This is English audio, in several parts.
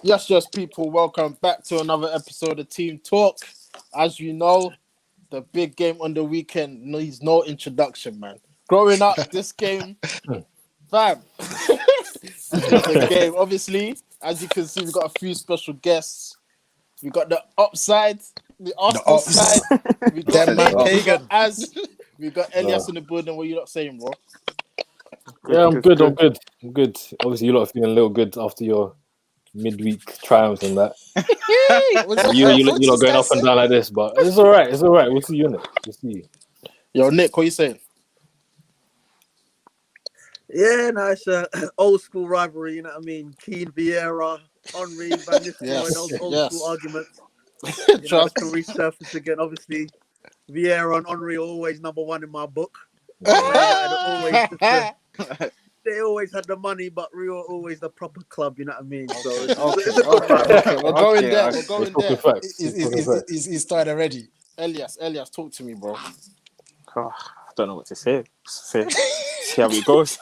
Yes, people. Welcome back to another episode of Team Talk. As you know, the big game on the weekend needs no introduction, man. Growing up, this game, fam. This was a game. Obviously, as you can see, we got a few special guests. We got the upside, the Arsenal side. We got Nick, we got Az, we got Elias in the building. What are you not saying, bro? I'm good. Obviously, you lot are feeling a little good after your midweek triumphs and that. you lot going up and down like this, but it's all right. We'll see you in it. We'll see you. Yo, Nick, what are you saying? Yeah, no, it's an old school rivalry, you know what I mean? Keane, Vieira, Henry, Van Nistelrooy, those old school arguments. Trust. Can resurface again. Obviously, Vieira and Henry are always number one in my book. They always had the money, but we were always the proper club, you know what I mean? So it's a good rivalry. We're going there. He's started already. Elias, talk to me, bro. Oh, I don't know what to say. See how it goes.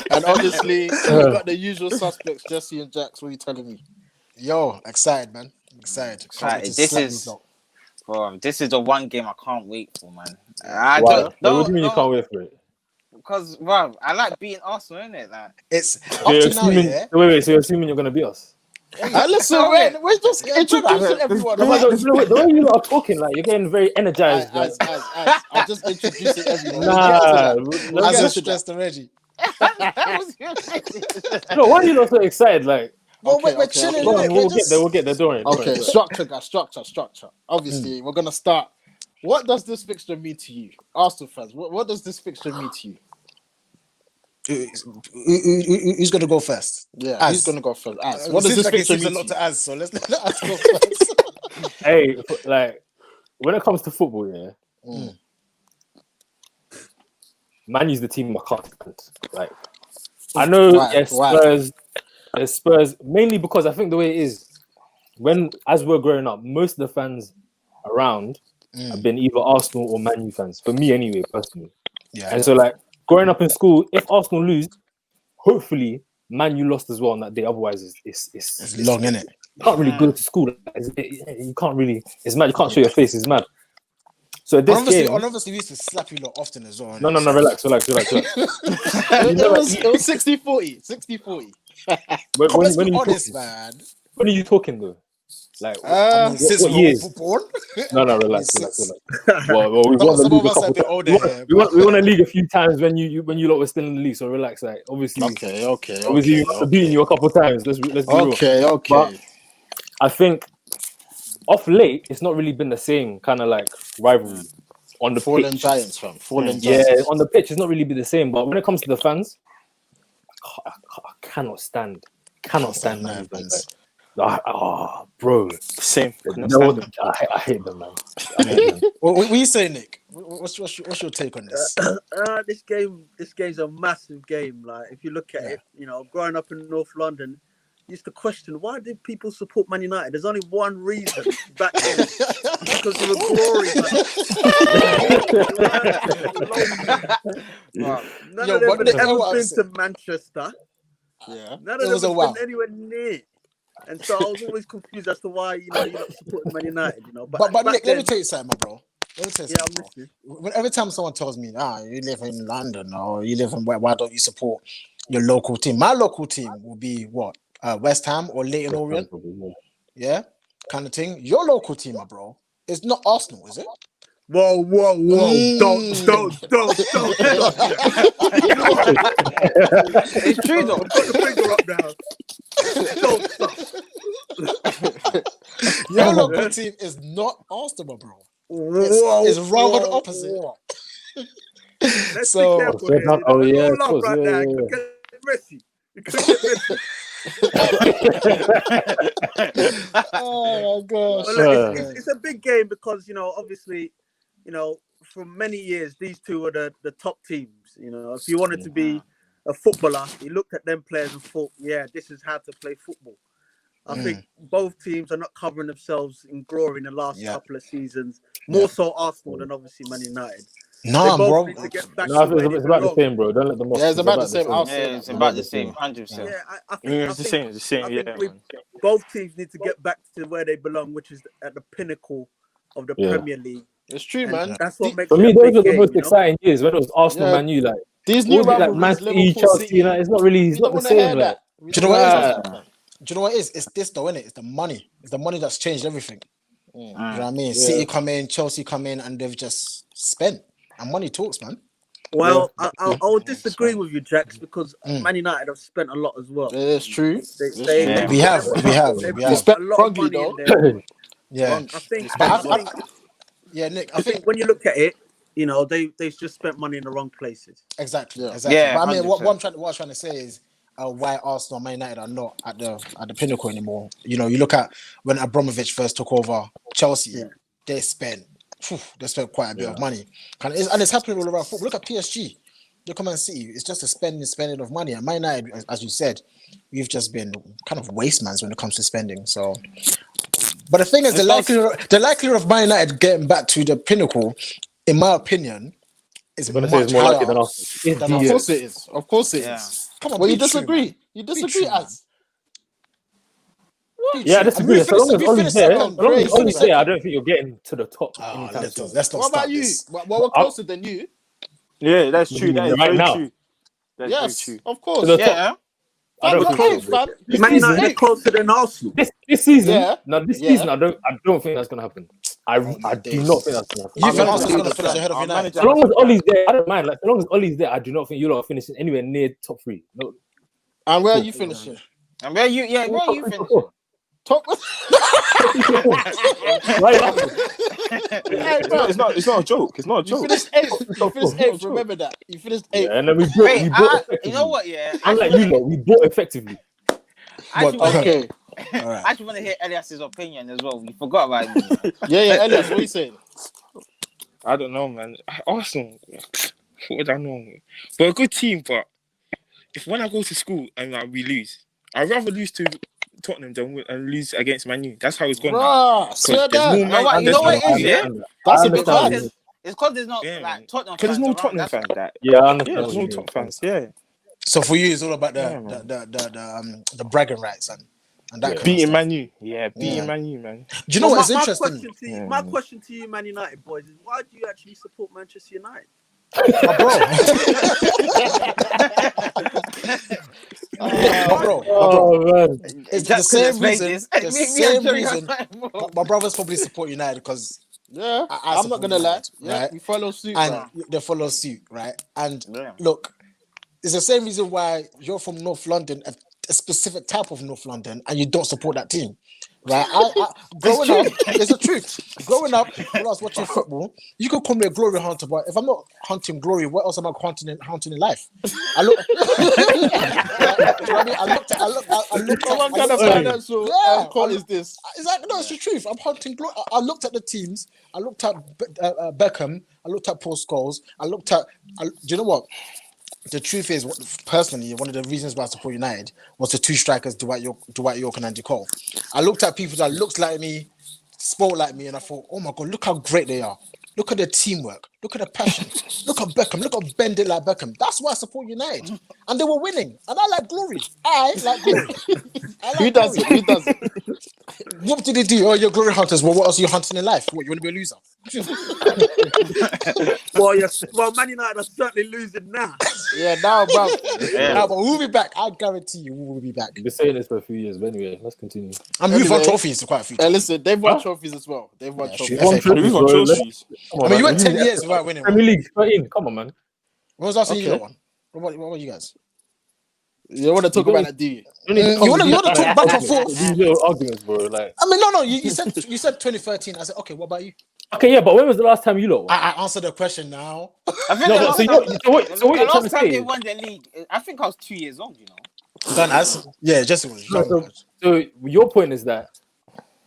And obviously, we got the usual suspects, Jesse and Jax. What are you telling me? Yo, excited, man. Excited. This is the one game I can't wait for, man. What do you mean you can't wait for it? Because, bro, I like beating Arsenal, innit? Like, it's up to now, yeah? Wait, so you're assuming you're going to beat us? Listen, we're just introducing everyone. The way you are talking, like, you're getting very energized. I'm just introducing everyone. I'm so stressed already. No, why are you not so excited? Like, we're chilling. We'll get there. Don't worry. Okay, structure, guys. Structure. Obviously, we're gonna start. What does this fixture mean to you, Arsenal fans? What does this fixture mean to you? Who's gonna go first? Yeah, who's gonna go first? Az. What does this fixture mean? A lot to Az, so let's let Az go first. Hey, like when it comes to football, Man U's the team I can't stand. Like, I know, Spurs, mainly because I think the way it is, as we're growing up, most of the fans around have been either Arsenal or Man U fans. For me, anyway, personally. Yeah. And so, like, growing up in school, if Arsenal lose, hopefully Man U lost as well on that day. Otherwise, it's long, innit? You can't really go to school. You can't really. It's mad. You can't show your face. It's mad. So this obviously, we used to slap you lot often as well. No, relax. It was 60-40. 60-40. Let's be honest, man. When are you talking though? Like, since what years? Born? No, relax. Well, we won the league a couple times. We won a league a few times when you lot were still in the league. So relax. Like, obviously, obviously, we must have beaten you a couple times. Let's be real. Okay. But I think off late, it's not really been the same kind of like rivalry on the Fallen pitch. Giants, fam. Giants. On the pitch, it's not really been the same. But when it comes to the fans, I cannot stand Man U fans. Bro. Same. I hate them, man. What you say, Nick? What's your take on this? This game's a massive game. Like, if you look at it, growing up in North London, used to question, why did people support Man United? There's only one reason back then, because of the glory. None of them had ever been to Manchester. Yeah, none of them had been anywhere near. And so I was always confused as to why you're not supporting Man United. But Nick, let me tell you something, my bro. I'm every time someone tells me, you live in London or you live in why don't you support your local team? My local team will be what? West Ham or Leyton Orient, kind of thing. Your local team, my bro, is not Arsenal, is it? Whoa! Don't! It's true though. Put the finger up now. Don't. Your local team is not Arsenal, bro. It's rather the opposite. Let's be careful here. Of course. You can get Messi. Oh my gosh! Well, it's a big game because obviously, for many years these two were the top teams. If you wanted to be a footballer, you looked at them players and thought, this is how to play football. I think both teams are not covering themselves in glory in the last couple of seasons. More so Arsenal than obviously Man United. Nah, both bro. need to get back No, to where they it's about the belong. same, bro. Don't let them off. Yeah, it's about the same. I'll Yeah, say it's that. about the same, 100%. Yeah, I It's the think same. It's the same. I Yeah, think man. both teams need to get back to where they belong, which is at the pinnacle of the Yeah. Premier League. It's true, And man. that's what makes For it me, a those big are the game, most you know? exciting years when it was Arsenal, Yeah. Man U, like These all new the like Man rivalries, City, Liverpool, Chelsea, City. it's not really, it's We not don't the want to same. hear Like, that. We Do you don't know what wanna it is? hear that, man. Do you know what it is? It's this though, innit? It's the money. It's the money that's changed everything. You know what I mean? Yeah. City come in, Chelsea come in, and they've just spent. And money talks, man. Well, I'll disagree with you, Jax, because Mm. Man United have spent a lot as well. It's true. They Yeah. We have. They spent a lot of wrongly, money in though. there. Yeah. I think, But I think, yeah, Nick, I think when you look at it, you know, they just spent money in the wrong places. exactly. Yeah. Yeah, But I mean, what 100%. I'm trying to say is why Arsenal and Man United are not at the pinnacle anymore. You know, you look at when Abramovich first took over Chelsea, Yeah. they spent quite a bit of money. And it's happening all around football. Look at PSG. Look at Man City. It's just a spending of money. And Man United, as you said, we've just been kind of wastemans when it comes to spending. So, but the thing is, the likelihood of Man United getting back to the pinnacle, in my opinion, is I'm gonna say much it's more likely higher than Arsenal. than Of us. course it is. Of course it Yeah. is. Come on, Well, you be true, disagree. man. You Be disagree, true, man. as. Be Yeah, I true. disagree. And So long as we Ollie's finished there, second. so long as Crazy. Ollie's there, I don't think you're getting to the top anytime soon. Let's not What about start you? this. Well, we're closer than you. Yeah, that's true. That is Right very now. true. That's Yes, very true. of To course. the top. Yeah. I Fam, don't we're think so, close, bro. fam. This Man season, United are closer than Arsenal. this season, Yeah. this Yeah. season, I don't think that's gonna happen. I do not think that's gonna happen. You think manager Arsenal's has going to a finish plan. ahead of Our United? manager So long has as a plan. Ollie's there, I don't mind. Like, so long as Ollie's there, I do not think you lot are finishing anywhere near top 3. No, And where are you finishing? And where you finishing? Top. Right now. It's not a joke. It's not a You joke. finished eighth. You finished Not eighth. true. Remember that. You finished eighth. Yeah, and then we bought Wait, effectively. you know what? Yeah, Unlike you lot, we bought effectively. I actually want to Okay. hear. All right. I actually want to hear Elias's opinion as well. We forgot about it. Yeah, Elias, what are you saying? I don't know, man. Arsenal, what would I know? We're a good team, but if when I go to school and like, we lose, I'd rather lose to Tottenham than lose against Man U. That's how it's gone now. Bruh, swear there's down. more Man- what- you know what it is, yeah? That's a bit big Because fact. there's, it's because there's no Yeah, man. like Tottenham. Because there's no fans Tottenham around, fans. That Yeah, I understand. yeah, there's what no you mean. Tottenam fans. Yeah, So for you, it's all about Yeah, man. the bragging rights and that kind of beating stuff. Man U. Yeah, beating Yeah. Man U, man. Do you know Well, what's my interesting? question to you, Yeah. my question to you, Man United boys, is why do you actually support Manchester United? My bro. My bro. Oh man, It's Just the 'cause same let's reason. face The this. Me and same Jerry are reason. like, more. My brothers probably support United because Yeah, I I'm not support gonna lie. United, Yeah, right? we follow suit, And bro. they follow suit, right? And Yeah. look, it's the same reason why you're from North London, a specific type of North London, and you don't support that team, right? Growing up, it's the truth. Growing up, when I was watching football, you could call me a glory hunter, but if I'm not hunting glory, what else am I hunting in life? I look. Do you know what I mean? I looked What kind of Hey. financial call is this? Exactly, no, it's the truth. I'm hunting glory. I looked at the teams. I looked at Beckham. I looked at Paul Scholes. Do you know what? The truth is, personally, one of the reasons why I support United was the two strikers, Dwight York and Andy Cole. I looked at people that looked like me, spoke like me, and I thought, oh my God, look how great they are. Look at the teamwork. Look at the passion. Look at Beckham. Look at bend it like Beckham. That's why I support United. And they were winning. And I like glory. I like glory. Who does it? Who does it? What did they do? Oh, you're glory hunters. Well, what else are you hunting in life? What, you want to be a loser? Well, yes. Well, Man United are certainly losing now. Yeah, now, bro. Yeah. No, but we'll be back. I guarantee you we'll be back. we've been saying this for a few years, but anyway, let's continue. And we've won Anyway. trophies quite a few Hey, times. listen, they've won Huh? tronophies as well. They've won Yeah, trophies. sure. One FA We've trophy, won bro. Let's- trophies. come on, I mean, you man. went 10 years without winning. Premier League 13. Come on, man. When was the last time you Okay. got one? What about you guys? You don't want to talk about that, do you? You wanna talk back and forth? These little arguments, bro. Like, I mean, no. You said 2013. I said, okay. What about you? okay, yeah, but when was the last time you lot won? I answered the question now. I think No, the but last so time- what you're the trying last to time say they is- won the league, I think I was 2 years old. You know. Done as Jesse was No, young. so your point is that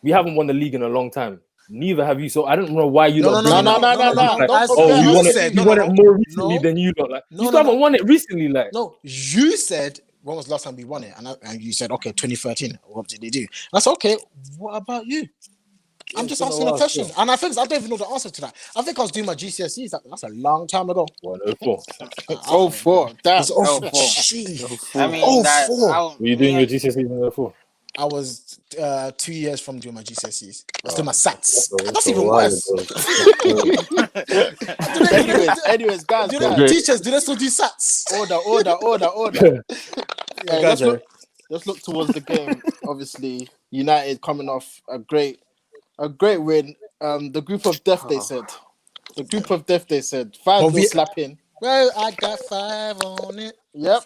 we haven't won the league in a long time. Neither have you. So I don't know why you No, lot no, bring No, it no, up. no, no, no. Like, Don't as compare. oh, you you won it. said, You no, won no, it more recently no. than you lot. Like, No, you no, still no. haven't won it recently. Like, No, you said when was the last time we won it, and you said okay, 2013. What did they do? That's okay. What about you? I'm just been a asking a while question, still. and I think I don't even know the answer to that. I think I was doing my GCSEs. That's a long time ago. 104. Oh, four. Damn. It's oh, Oh, 4. jeez. I mean, that, Oh, 4. Were you doing your GCSEs in 04? I was 2 years from doing my GCSEs. I was doing my That's SATs. a That's even while worse. ago. anyways, guys, Great. Teachers, do they still do SATs? order. Hey, guys, let's look towards the game. Obviously, United coming off a great win. The group of death, they said. The group of death, they said. 5-0 slapping. Well, I got 5 on it. Yep.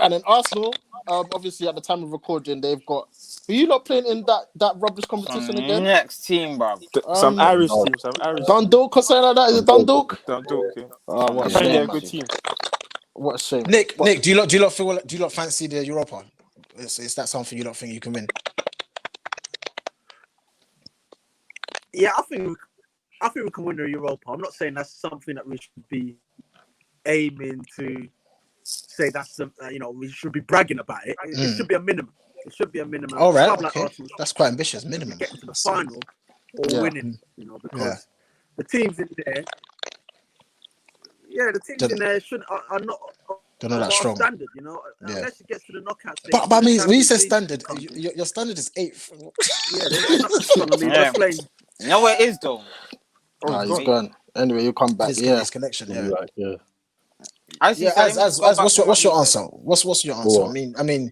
And then Arsenal, obviously at the time of recording, they've got. Are you not playing in that rubbish competition again? Next team, bro. Some Irish team, some Irish team. Dundalk or something like that? Is it Dundalk? Dundalk, yeah. Oh, what a Apparently they're a shame, good man. team. What a shame. Nick, do you lot fancy the Europa? Is that something you lot think you can win? Yeah, I think we can win the Europa. I'm not saying that's something that we should be aiming to say. That's the we should be bragging about it. It should be a minimum. It should be a minimum. All right, Like okay. Arsenal, That's quite ambitious. Minimum. getting to the final or winning. Because the teams in there. Yeah, the teams in there are not. They're not that strong. Standard, unless it gets to the knockout stage. But I mean, when you say standard, your standard is 8th. Yeah, they're not strong. I mean, they're playing. You know what it is though? He's gone. Anyway, you come back. His connection. Yeah. Yeah. What's your answer? What's your answer? What? I mean,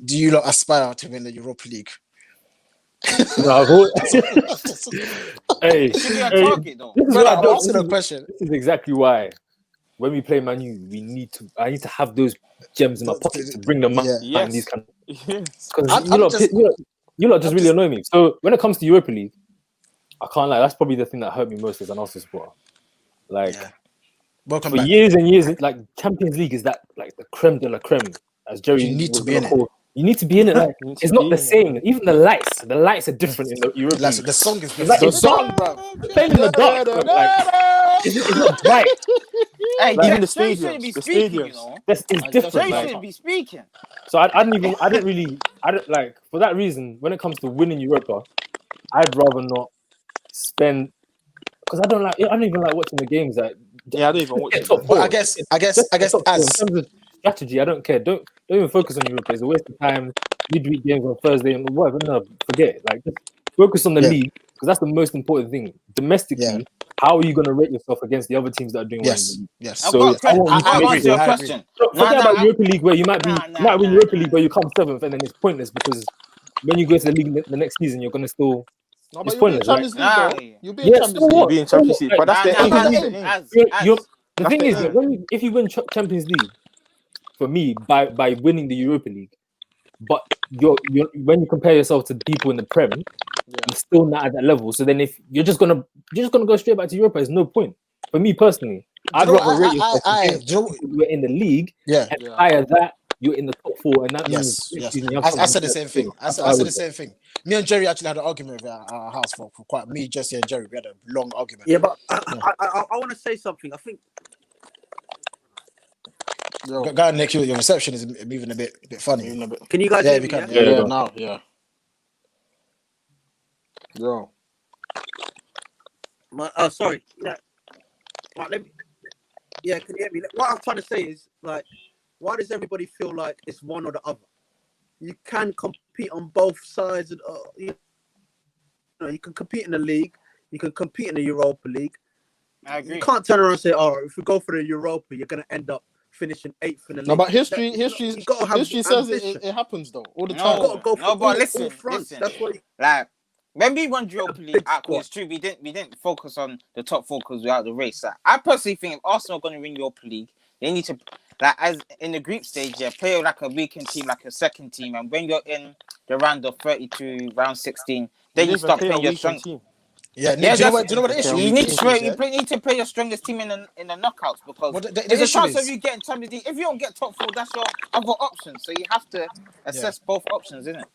do you lot aspire to win the Europa League? No, hey, Should be a target though. this is what I don't- Answer the question. This is exactly why when we play Man U, I need to have those gems in my pocket to bring them up. Yeah. And these kind Yes. because you lot just really annoy me. So when it comes to Europa League, I can't lie. That's probably the thing that hurt me most as an Arsenal supporter. Like Welcome for back. years and years, like Champions League is that like the creme de la creme, as Jerry. You need was to be gonna in it. call. You need to be in it. Like it's not the same. Even the lights are different in the Europa Like, League. the song is Like, The it's song, bro. playing in the dark. Bro, like, it's not bright. Hey, Like, even the Jerry stadiums, shouldn't be the speaking, stadiums. you know. It's different. Jerry Like, shouldn't be speaking. so I don't like for that reason. When it comes to winning Europa, I'd rather not spend because I don't even like watching the games. Like, Yeah, I don't even watch get it. top man. four. But I guess Top four. In as terms of strategy, I don't care. Don't even focus on Europa. It's a waste of time. Midweek games on Thursday and whatever. No, forget it. Like just focus on the league because that's the most important thing. Domestically, how are you going to rate yourself against the other teams that are doing well? yes. I've So got a question. I I'll want answer your I agree. question. forget about I- Europa League where you might win Europa League where you come 7th and then it's pointless because when you go to the league the next season you're going to still No, it's but you'll be in pointless, right? Champions League, though. Nah. You'll be in Yeah, Champions so League. what? Be in Champions League, but that's the aim. Nah, That's nah, the aim. The thing is that if you win Champions League, for me, by winning the Europa League, but you're when you compare yourself to the people in the Prem, you're still not at that level. So then if you're just gonna go straight back to Europa, there's no point. For me personally, I'd rather rate yourself you're in the league, and higher that you're in the top 4, and that means I said the same thing. I said the same thing. Me and Jerry actually had an argument with our house for quite me, Jesse and Jerry. We had a long argument. Yeah, but I want to say something. I think. Go ahead, Nick. Your reception is moving a bit funny. Can you guys hear me? Yeah, now, yeah. Yo. Sorry. Yeah. Right, can you hear me? What I'm trying to say is, like, why does everybody feel like it's one or the other? You can compete on both sides. You can compete in the league. You can compete in the Europa League. I agree. You can't turn around and say, "Oh, if we go for the Europa, you're going to end up finishing 8th in the league." No, but history says ambition. it happens though all the time. You gotta go for but all listen. fronts. That's what. Like when we won Europa League, Big squad. it's true we didn't focus on the top 4 because we're out of the race. Like, I personally think if Arsenal are going to win Europa League, they need to as in the group stage, play like a weekend team, like a second team, and when you're in the round of 32, round 16, then you start playing your strong team. Yeah, Nick, do you know what the issue You is? need to play your strongest team in the knockouts because the there's a issue chance is- of you getting Champions League. If you don't get top 4, that's your other option. So you have to assess both options, isn't it?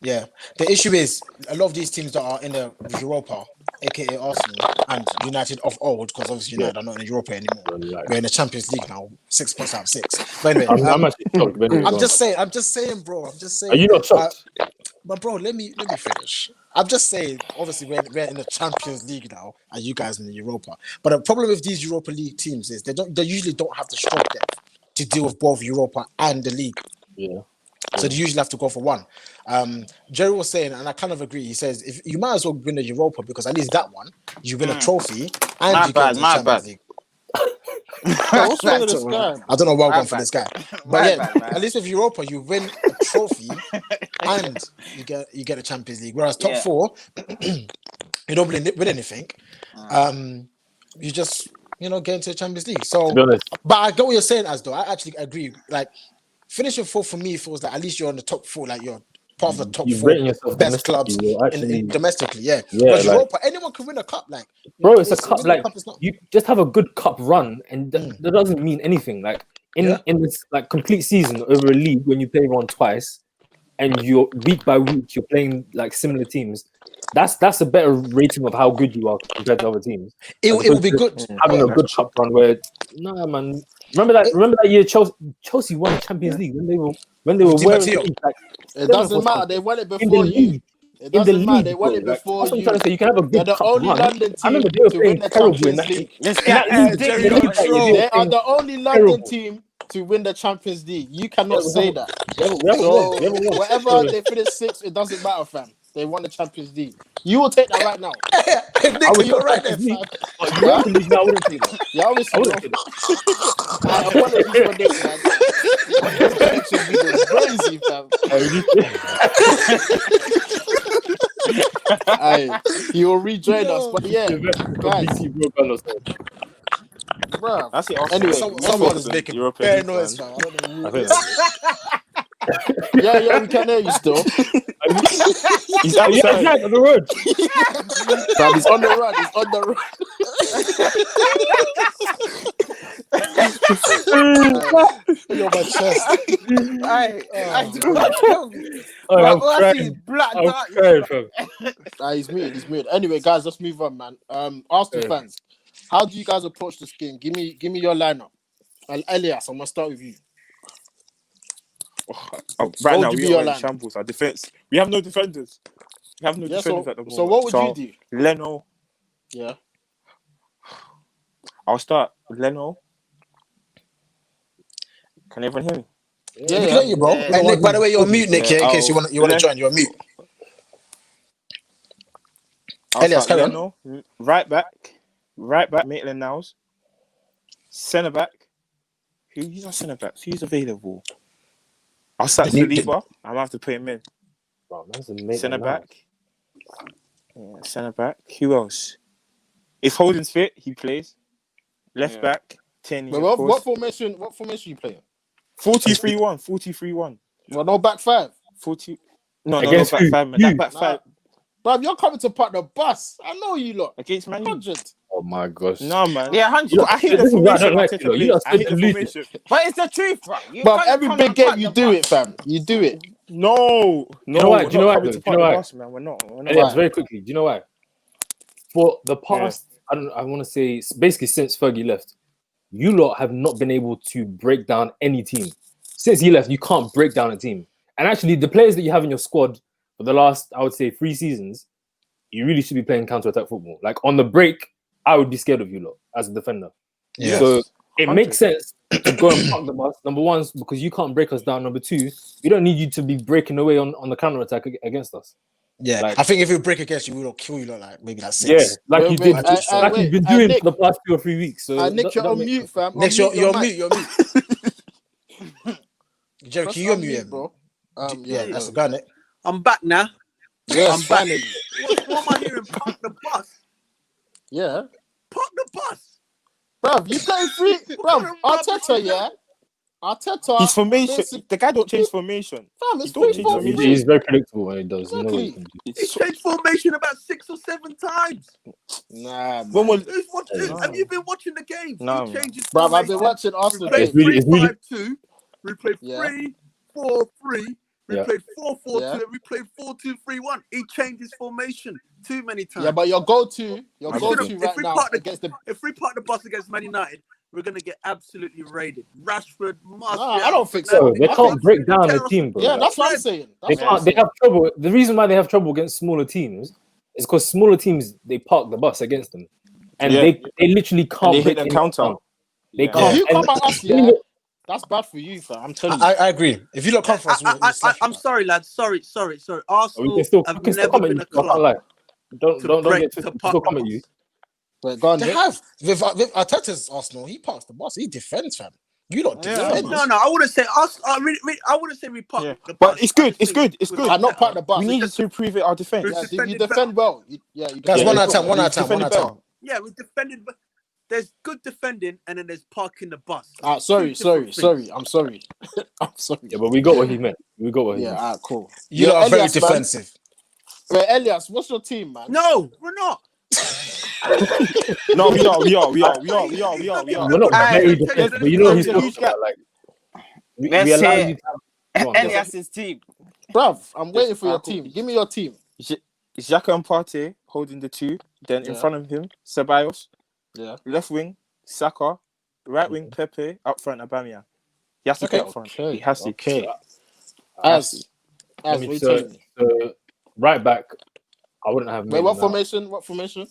Yeah, the issue is a lot of these teams that are in the Europa, aka Arsenal and United of old, because obviously United are not in the Europa anymore. We're in the Champions League now, 6 points out of 6. But anyway, I'm actually shocked. I'm just saying, bro. I'm just saying. Are you not shocked? But bro, let me finish. I'm just saying, obviously, we're in the Champions League now, and you guys in the Europa. But the problem with these Europa League teams is they usually don't have the squad depth to deal with both Europa and the league. Yeah. So they usually have to go for one. Jerry was saying, and I kind of agree. He says if you might as well win the Europa because at least that one you win a trophy and My you bad, get to the my Champions bad. League. What's wrong with this guy? I don't know why I'm My going for bad. this guy, but My yeah, bad, man. at least with Europa you win a trophy and you get a Champions League. Whereas top four, you don't win anything. You just get into the Champions League. So, To be honest, but I get what you're saying, as though I actually agree. Like finishing fourth for me feels like at least you're on the top four, like you're part of the top you're four rating yourself best domestically, clubs you're actually, in domestically. Yeah, yeah, whereas like, Europa, anyone can win a cup. Like, bro, it's a cup. winning Like, is not. you just have a good cup run, and that doesn't mean anything. Like in this like complete season over a league, when you play one twice, and you're week by week you're playing like similar teams. That's a better rating of how good you are compared to other teams. It will be good having a good cup run where man. Remember that year Chelsea won the Champions League when they were Di wearing Matteo. like It doesn't matter. They won it in the before you. league. It In the doesn't matter. league, They won bro. it Like, before that's what I'm you. trying to say. You can have a They're good the cup only run. London I team remember they were to playing win the terrible in Champions that League. This in that guy league. Jerry The league that year, they They were are playing the only London terrible. team to win the Champions League. You Yeah, cannot say that. we haven't won. So We haven't won. whatever So, they finished sixth, it doesn't matter, fam. They won the Champions League. You will take that right now. Nick, you're right there, fam. but Europa League, no, I wouldn't take that. Yeah, I obviously. wouldn't take that. Apologies for Nick, man. His Champions League was crazy, fam. He will rejoin us, but yeah, guys, bro. That's it. Anyway, Someone is making Europa bare League, noise, man. fam. I don't know who I it think is. yeah, we can hear you still. He's yeah, outside. on the road. Fam, he's on the run. He's on the run. You're my chest. I'm I see crying. black I'm dart. crying, fam. He's muted. He's muted. Anyway, guys, let's move on, man. Arsenal fans, how do you guys approach this game? Give me your lineup. Elias, I'm gonna start with you. Right now, would we be your are in line? shambles. Our defense. We have no defenders. We have no defenders at the moment. So what would you do? Leno. Yeah. I'll start with Leno. Can everyone hear me? Yeah, we can hear you, bro. Hey, Nick, by the way, you're on mute, Nick. Yeah, in case you want to join, you're on mute. Elias, carry on. Leno, right back, Maitland-Niles. Centre back. Who's our centre back? Who's available? I'll start Saliba. I'm gonna have to put him in. Wow, Centre back. Yeah, centre back. Who else? If Holden's fit, he plays. Left back, 10. What formation? What formation you playing? 40-3-1. 40-3-1. Well, no back five. 40. No, Against back who? five, man. You? That back five Bro, you're coming to park the bus. I know you lot. against Man U. 100. Oh my gosh. No, man. Yeah, 100. I hate the This is why I formation. don't like Arteta you lot. You plays. lot I hate the still lose. formation. But it's the truth, bro. You But can't every come big and game pack you the do bus. it, fam. You do it. No. Do you know why? We're Do you know not why, coming though? to Do you know part why? the bus, man. We're not. Elias, very quickly. Do you know why? For the past, I want to say, basically since Fergie left, you lot have not been able to break down any team. Since he left, you can't break down a team. And actually, the players that you have in your squad for the last, I would say, 3 seasons, you really should be playing counter-attack football. Like, on the break, I would be scared of you lot as a defender. Yeah. So it 100. makes sense to go and park the bus. Number one, because you can't break us down. Number two, we don't need you to be breaking away on the counter-attack against us. Yeah, Like, I think if we break against you, we'll kill you like maybe that's 6. Yeah, like you did, wait, you've been doing Nick, for the past 2 or 3 weeks. So Nick, you're on mute, fam. Next, On you're your mute. mic. You're mute. Jerry, Press can you unmute, unmute him? bro? Yeah, that's the guy, Nick. I'm back now. Yes, I'm back. finally. What am I hearing? Park the bus. Yeah. Park the bus. Bruv, you play free. Bruv, Arteta, yeah? Arteta. His formation. The guy don't change formation. Fam, it's He don't 3 change 4 formation. 3. He's very predictable when he does. You know what he Exactly. can do. He changed formation about 6 or 7 times. Nah, When man. will Have you been watching the games? No, He changes Bruv, I've been formation. watching We Arsenal played games. It's really- 3-5-2. We played Yeah. 3-4-3. We Yeah. played 4-4-2. Yeah. And we played 4-2-3-1. He changed his formation too many times. Yeah, but your go-to We right should've- now against the... If we park the bus against Man United, we're gonna get absolutely raided. Rashford must. Nah, be I don't out. think so. They I can't think- break down Tell the us- team, bro. Yeah, Like, that's what I'm saying. they can't. They have trouble. The reason why they have trouble against smaller teams is because smaller teams they park the bus against them, and Yeah. they literally can't they hit break them any counter. down. They Yeah. can't. If you come and- at us, yeah, that's bad for you, fam. I'm telling you. I agree. If you don't come for us, we'll slash you I'm back. sorry, lads. Sorry. we Arsenal can still have still never come at been you. a I can't club lie. Don't to get break twisted. to We can park still the come at bus. you. Wait, go on, They Nick. have. With Arteta's Arsenal, he parks the bus. He defends, fam. You don't Yeah. defend. No, I wouldn't say us. I wouldn't say we park Yeah. the bus. But it's I good. just It's think good. It's we've good. got I not better. part the bus. We needed to improve it. Our defense. We've Yeah, you defended defend well. You Guys, defend one well. at a time. One We at a time. One defended at a time. better. Yeah, we defended, but there's good defending and then there's parking the bus. Sorry. Two different I'm sorry. I'm sorry. Yeah, but we got what he meant. We got what he Yeah, meant. alright, cool. You lot are very Elias, man. defensive. Wait, Elias, what's your team, man? No, we're not. No, we are. We're not Aye, very let me tell defensive, you, but you know let me he's tell you. talking about. Like, we Let's allow hear you to. Go on, Elias's team. Bruv, I'm waiting for your cool. team. Give me your team. Xhaka and Partey holding the two. Then in Yeah. front of him, Ceballos. Yeah. Left wing, Saka. Right wing, Pepe. Up front, Aubameyang. He has to Okay. play up front. He has to. Okay. Has As Let we me- telling me. so right back, I wouldn't have. Wait, Maitland what now. formation? What formation?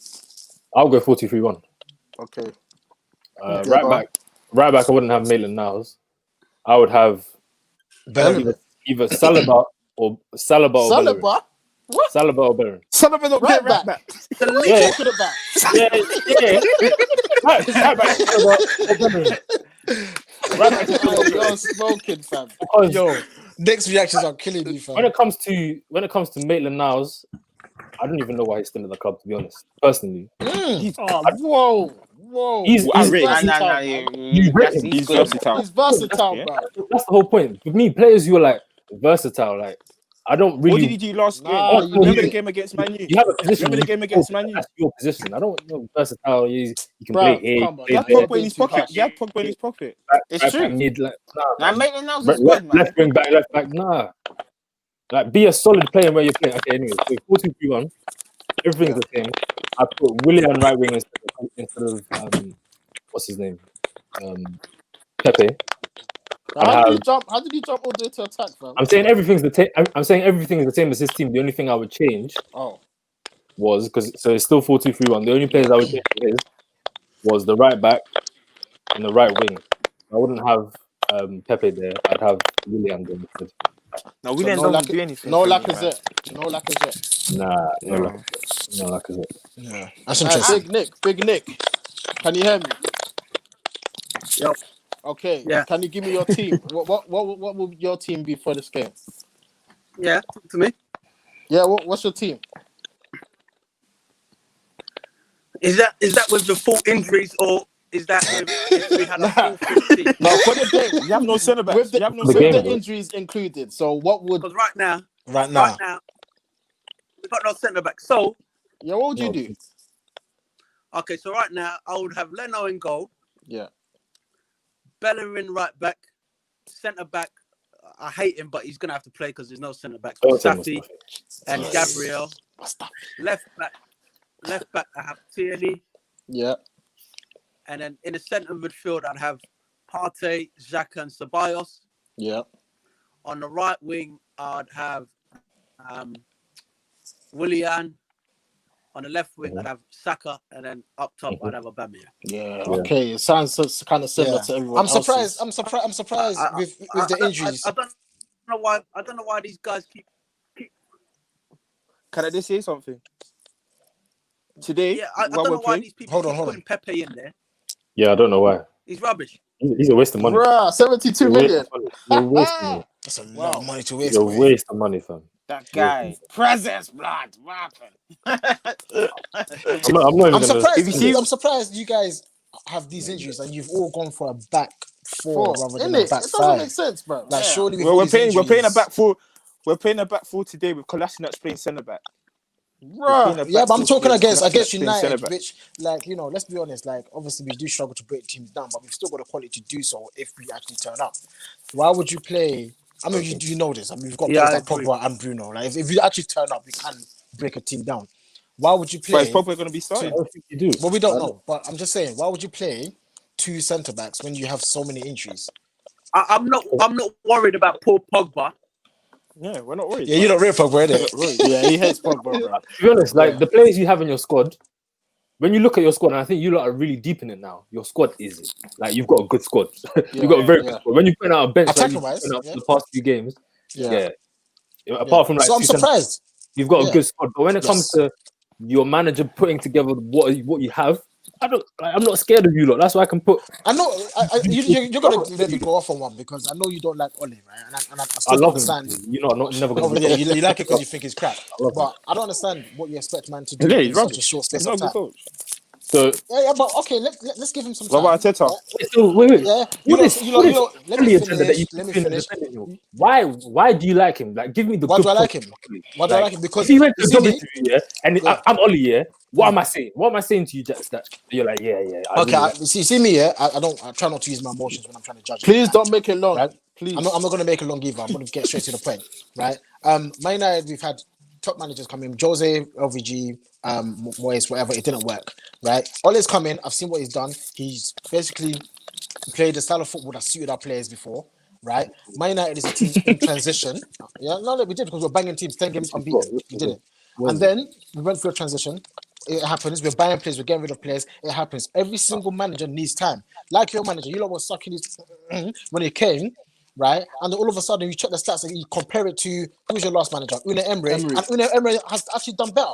I'll go 4-2-3-1. Okay. Right go on. back, I wouldn't have Maitland Niles. I would have Bellerin. either Saliba or Bellerin. Saliba? What? Saliba or Bellerin. Sullivan don't Right play right back. back. The league Yeah. to the back. Right back, Saliba or Bellerin. Right back, Saliba or Oh, Bellerin. you're smoking, fam. Because Yo, Nick's reactions are killing me, fam. when it comes to Maitland Niles, I don't even know why he's still in the club. To be honest, personally, Oh, whoa. He's outrageous. versatile, Nah, man. You rate him. He's good. versatile. He's versatile, Yeah. bro. that's the whole point. For me, players who are like versatile, like I don't What did he really. do last game? Nah, you Remember need- the game against Man U? You have a position. Remember the you game can against go, Man U? That's your position. I don't know versatile. You can Bruv, play here. come on, He had you're Pogba in being his too pocket. harsh. He had Pogba in his pocket. It's Right true. back mid, like, Now nah, man. Maitland Niles is good, left, man. left wing back, left back, nah. Like be a solid player where you're playing. Okay, anyway, so 4-2-3-1, everything's the same. I put Willian right wing instead of what's his name, Pepe. How did he jump all the way to attack, fam? I'm saying everything's the same. I'm saying everything is the same as his team. The only thing I would change was so it's still 4-2-3-1. The only players I would change for his was the right back and the right wing. I wouldn't have Pepe there. I'd have Willian there instead. No, Willian doesn't do anything. No for me, Lacazette. No Lacazette. Nah, no No. luck. No luck is it. Yeah, that's Hey, interesting. Big Nick. Can you hear me? Yep. Okay. Yeah. Can you give me your team? What will your team be for this game? Yeah, talk to me. Yeah. What's your team? Is that with the full injuries or is that if we had a full 15? No, for the game. You have no centre backs. With You have no with the game, the bro. injuries included. So what would? Because right now, Right now, we've got no centre back. So, Yeah. What would you do? okay, so right now, I would have Leno in goal, Yeah. Bellerin right back, centre back. I hate him, but he's going to have to play because there's no centre backs. Don't say Safi Mustafi. and Gabriel. Left back, I have Tierney. Yeah. And then in the centre midfield, I'd have Partey, Xhaka, and Ceballos. Yeah. On the right wing, I'd have Willian. On the left wing, I'd have Saka, and then up top, I'd have Aubameyang. Yeah. Okay. It sounds kind of similar yeah. to everyone I'm surprised. else's. I'm surprised with the injuries. I don't know why these guys keep. Can I just say something? Today, Yeah, I while don't we're know why playing, these people Hold keep on. putting Pepe in there. Yeah, I don't know why. He's rubbish. He's a waste of money. Bruh, 72 million. He's a waste of money. That's a lot of money to waste. He's a boy. waste of money, fam. That guy. Presence, blood. What happened? I'm not even I'm gonna. surprised. I'm surprised you guys have these injuries and you've all gone for a back four rather than a Innit? back It doesn't make five. sense, bro. Like surely with well, all we're these playing a injuries- back four. We're playing a back four today with Kolasinac playing centre back. Bruh. Yeah, but I'm talking against Kolasinac playing United, centre-back. which, like, you know, let's be honest, like, obviously we do struggle to break teams down, but we've still got the quality to do so if we actually turn up. Why would you play? I mean, you know this. I mean, we've got Yeah, players I like Pogba and Bruno. Like, if you actually turn up, we can break a team down. Why would you But play? is Pogba going to be starting? I don't think you do. Well, we don't know, but I'm just saying, why would you play 2 centre backs when you have so many injuries? I'm not worried about Paul Pogba. Yeah, we're not worried. Yeah, you're not real Pogba, innit? Yeah, he hates Pogba, bro. To be honest, like the players you have in your squad, when you look at your squad, and I think you lot are really deep in it now. Your squad is like you've got a good squad. You've got a very good squad. When you put out a bench like you've Attacking-wise, put out yeah. for the past few games, Yeah. apart from like So I'm 2 centre- surprised. you've got Yeah. a good squad. But when it comes Yes. to your manager putting together what you have, I'm not scared of you lot. That's why I can put. I know you're gonna let me go off on one because I know you don't like Oli, right? And I I still don't love him. understand. You know, I'm not never Oh, gonna. yeah, you like it because you think he's crap, love but I don't understand what you expect man to do Yeah, in he's such rubbish. a short He's space not of a good time. coach. So Yeah, but okay, let's give him some time. What about Arteta? Yeah, So wait. yeah. What is Let me Oli agenda that you finish. Let me put in finish. defending him? Why do you like him? Like, give me the Why good do I like points him? of Oli. Why do I Like, like him? Because if he went to you a see job me. interview, and Yeah. I'm Oli, what am I saying? What am I saying to you, Jax? That you're like, yeah. Okay, see me. Yeah, I try not to use my emotions when I'm trying to judge. Please a don't character, make it long. right? Please. I'm not going to make it long either. I'm going to get straight to the point, right? Man United, we've had top managers come in, Jose, LVG, Moyes, whatever. It didn't work, right? Ole's come in. I've seen what he's done. He's basically played the style of football that suited our players before, right? Man United is a team in transition. Yeah, no, we did because we're banging teams, 10 games unbeaten. We did it. And then we went through a transition. It happens. We're buying players. We're getting rid of players. It happens. Every single manager needs time. Like your manager, you lot was sucking his when he came, right? And then all of a sudden, you check the stats and you compare it to who's your last manager, Unai Emery, and Unai Emery has actually done better,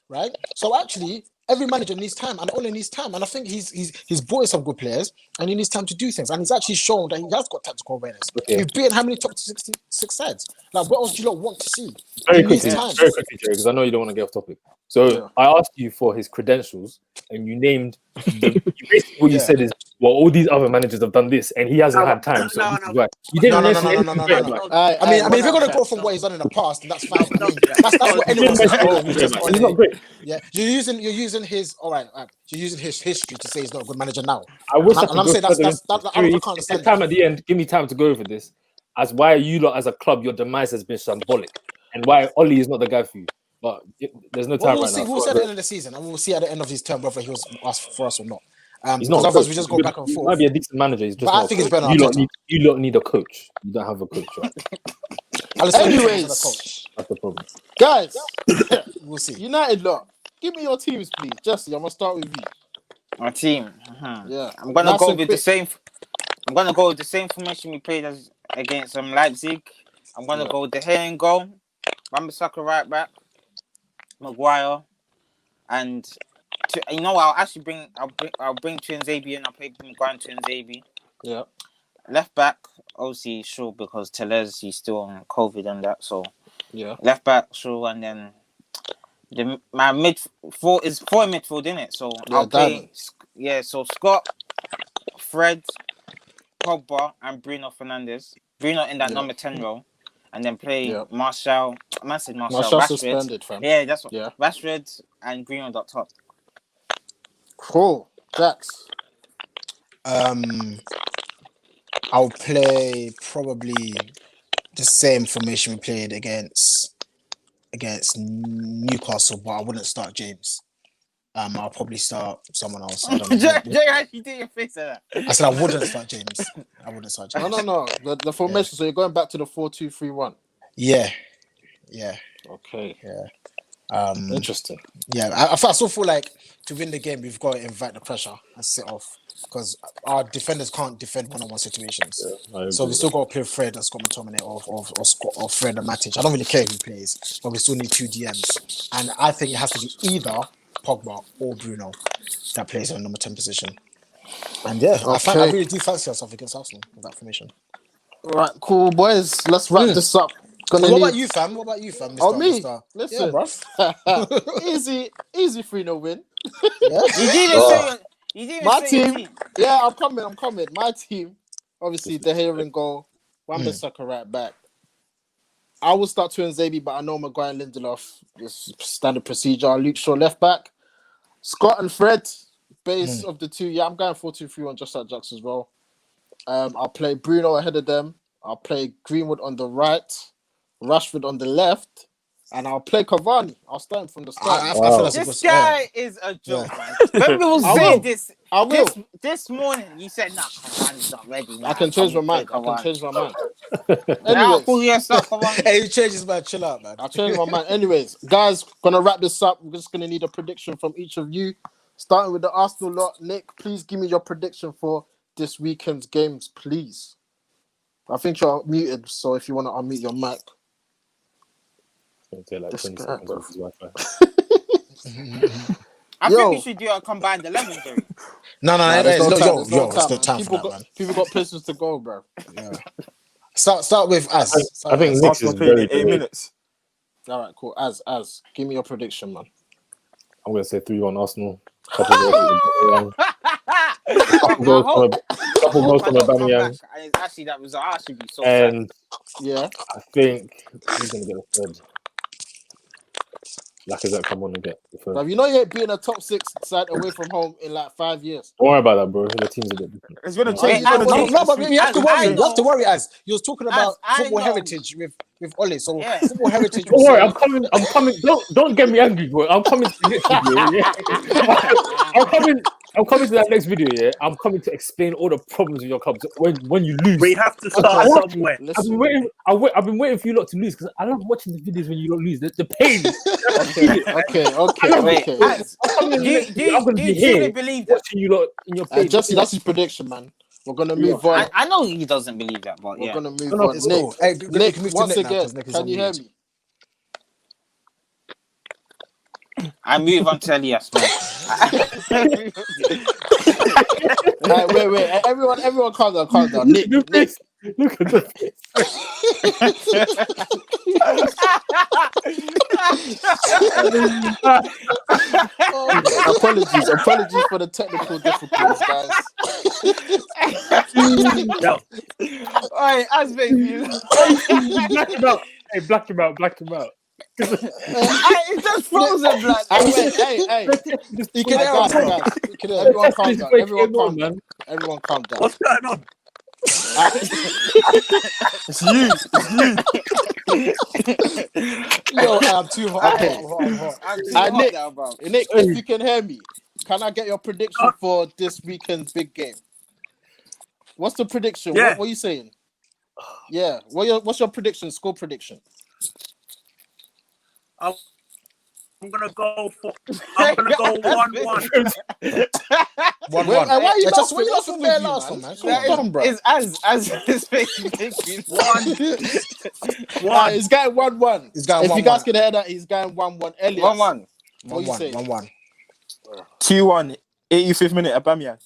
right? So actually, every manager needs time, and Ole needs time. And I think he's brought in some good players, and he needs time to do things. And he's actually shown that he has got tactical awareness. Okay. We've beaten how many top 66 sides? Like, what else do you lot want to see? Very He needs quickly, time. Jerry, because I know you don't want to get off topic. So I asked you for his credentials, and you named basically what you said is, well, all these other managers have done this, and he hasn't had time. So this is why. You didn't mention anything. I mean, if you're gonna go from what he's done in the past, then that's fine. I mean, that's what anyone's saying. He's just He's not great. Yeah, you're using his all right. You're using his history to say he's not a good manager now. I wish I And I'm saying could go that's further I into can't understand. time at the end. Give me time to go over this. As why you lot as a club, your demise has been symbolic, and why Oli is not the guy for you. But there's no time We'll right see. now. We'll see at the end of the season, and we'll see at the end of his term whether he was asked for us or not. He's Because not. otherwise we just go back and He forth. might be a decent manager. He's just. But I not think a it's coach. better. You lot need a coach. You don't have a coach, right? Anyways, That's the problem. guys, we'll see. United lot, give me your teams, please. Jesse, I'm gonna start with you. My team. Yeah, I'm gonna Nice go and with the quick. same. I'm gonna go with the same formation we played as against Leipzig. I'm gonna go with the Hay and goal, Wan-Bissaka right back, Maguire, and I'll bring Twinzabi in. I'll play Maguire and Twinzabi. Yeah. Left back, obviously sure because Tellez he's still on COVID and that. So Yeah. left back sure, and then my mid four is four in midfield, isn't it? So Yeah, I'll play. Diamond. So Scott, Fred, Pogba, and Bruno Fernandes. Bruno in that number 10 role, and then play Martial. I said Martial. Rashford. Suspended, fam. Yeah, that's what. Yeah. Rashford and Bruno up top. Cool. Jax. I'll play probably the same formation we played against Newcastle, but I wouldn't start James. I'll probably start someone else. I don't know. Jay, actually did your face at that. I said I wouldn't start James. No. The formation. So you're going back to the 4-2-3-1. Yeah. Okay. Yeah. Interesting. Yeah. I still feel like to win the game, we've got to invite the pressure and sit off because our defenders can't defend one-on-one situations. So we still got to play Fred and Scott McTominay or Fred and Matic. I don't really care who plays, but we still need 2 DMs. And I think it has to be either Pogba or Bruno that plays in the number 10 position. And yeah, I really do fancy ourselves against Arsenal with that formation. Right, cool, boys. Let's wrap this up. What about you, fam? Mr. Oh, me? Mr. Listen. Yeah, bruv. easy 3-0 win. Yeah. You didn't My say your team. Yeah, I'm coming. My team, obviously, the Hay and goal. Wan-Bissaka right back. I will start Twinzabi, but I know Maguire and Lindelof is standard procedure. Luke Shaw left back. Scott and Fred, base of the two. Yeah, I'm going 4-2-3-1 just like Jax as well. I'll play Bruno ahead of them. I'll play Greenwood on the right, Rashford on the left, and I'll play Cavani. I'll start him from the start. I feel that's a This good. guy is a joke, Yeah. man. When we was I saying will. this, I will. this morning, you said, "Nah, Cavani's not ready." Nah, I can change my mind. I Cavani. can change my mind. Now, Anyways, cool, yeah, start Cavani. Hey, you changes, man. Chill out, man. I'll change my mind. Anyways, guys, gonna wrap this up. We're just gonna need a prediction from each of you. Starting with the Arsenal lot. Nick, please give me your prediction for this weekend's games, please. I think you're muted, so if you want to unmute your mic. It's gonna take like This 20 guy, seconds bro. off his Wi-Fi. I Yo. think we should do a combined 11, Jerry. No, Nah, hey, there's no time. it's no man. time People for that, got man. people got places to go, bro. Yeah. Start with us. I think Nick Arsenal is playing very in 8 delayed. minutes. All right, cool. As give me your prediction, man. I'm gonna say 3-1 Arsenal. Couple goals from Aubameyang. Actually, that was I should be so sad. And Yeah. I think he's gonna get a third. Lacazette come on and get the third. But you know you ain't been a top 6 side away from home in like 5 years. Don't worry about that, bro. The team's a bit different. It's gonna Wait, change. It's I gonna will- change. No, but you have to worry. I You have to worry. As you was talking about I football know. heritage with Ollie. So Yeah. football heritage. Don't worry, I'm coming. Don't get me angry, bro. I'm coming to the next video. Yeah? I'm coming to that next video. Yeah, I'm coming to explain all the problems with your club when you lose. We have to start somewhere. I've been waiting. I've been waiting for you lot to lose because I love watching the videos when you don't lose. The pain. Okay. Wait, Az, I'm do you truly here believe that? watching you lot in your pain. Jesse, that's his prediction, man. We're gonna move on. I know he doesn't believe that, but We're yeah. gonna move No, on. It's Nick, cool. Hey, Nick, move to once Nick now, again, 'cause Nick is can on you hear mute. me? I move on to Elias, man. Wait. Everyone, calm down. Nick, Look at the face. apologies for the technical difficulties, guys. Yo, Alright, Az, baby. Black him out. Hey, black him out. It's just frozen, blood. Hey. You can hear Guys, him, bro. guys, everyone calm down. Man. Everyone calm down. what's going on? It's you. Yo, I'm too hot. Okay. I'm hot. I'm too Nick, hot now, bro. Nick, if you can hear me, can I get your prediction for this weekend's big game? What's the prediction? Yeah. What are you saying? Yeah. What's your prediction? Score prediction. I'm gonna go 1-1. 1-1. Why are you Just laughing? when you What's laughing with there you, last man? one, man. That Come on, bro. is as his face making He's going 1-1. He's going If you 1-1. guys can hear that, he's going 1-1. Elias. 1-1. What you say? 1-1. 2-1. 85th minute. Aubameyang.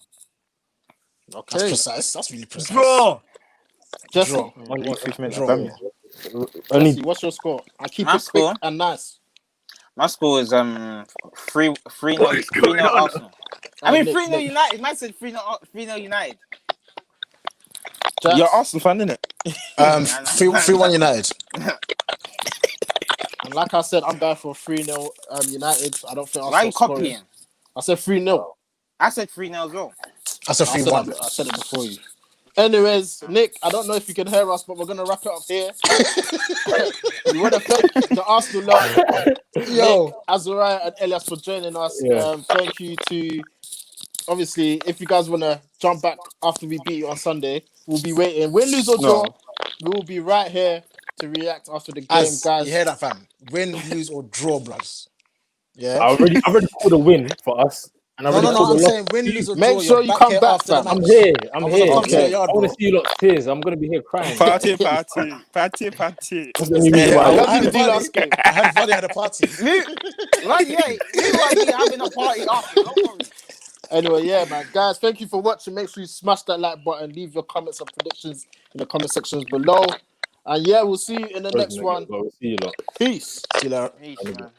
That's Okay. precise. That's really precise. Draw. Jesse, Draw. 85th minute. Draw. Aubameyang. Jesse, what's your score? I keep My it quick score? and nice. My score is 3-0 Arsenal. I mean Nick, 3-0 United. Man said 3-0 United. Jax, You're Arsenal fan, innit? 3-1 United. and like I said, I'm going for 3-0 United. I don't think Arsenal Why are you scoring. copying? I said 3-0. I said 3-0 as well. That's a 3-1. I said it before you. Anyways, Nick, I don't know if you can hear us, but we're going to wrap it up here. We want to thank the Arsenal lot, Yo. Nick, Azariah, and Elias for joining us. Yeah. Thank you to, obviously, if you guys want to jump back after we beat you on Sunday, we'll be waiting. Win, lose, or draw, we will be right here to react after the game, guys. You hear that, fam? Win, lose, or draw, bruds. Yeah. I already called a win for us. And I No, already I'm called a loss. saying win, lose, or Make draw. sure you're you come here back, after the fam. I'm match. here. I'm I was here. on top of your yard, I want bro. to see you lot tears. I'm gonna be here crying. Party. That's gonna be me, Yeah, man. What I did you do had last game? I had fun. I had a party. Right, yeah. You might be having a party after. Don't worry. Anyway, yeah, man. Guys, thank you for watching. Make sure you smash that like button. Leave your comments and predictions in the comment sections below. And yeah, we'll see you in the next one. We'll see you lot. Peace. See you later. Peace, man.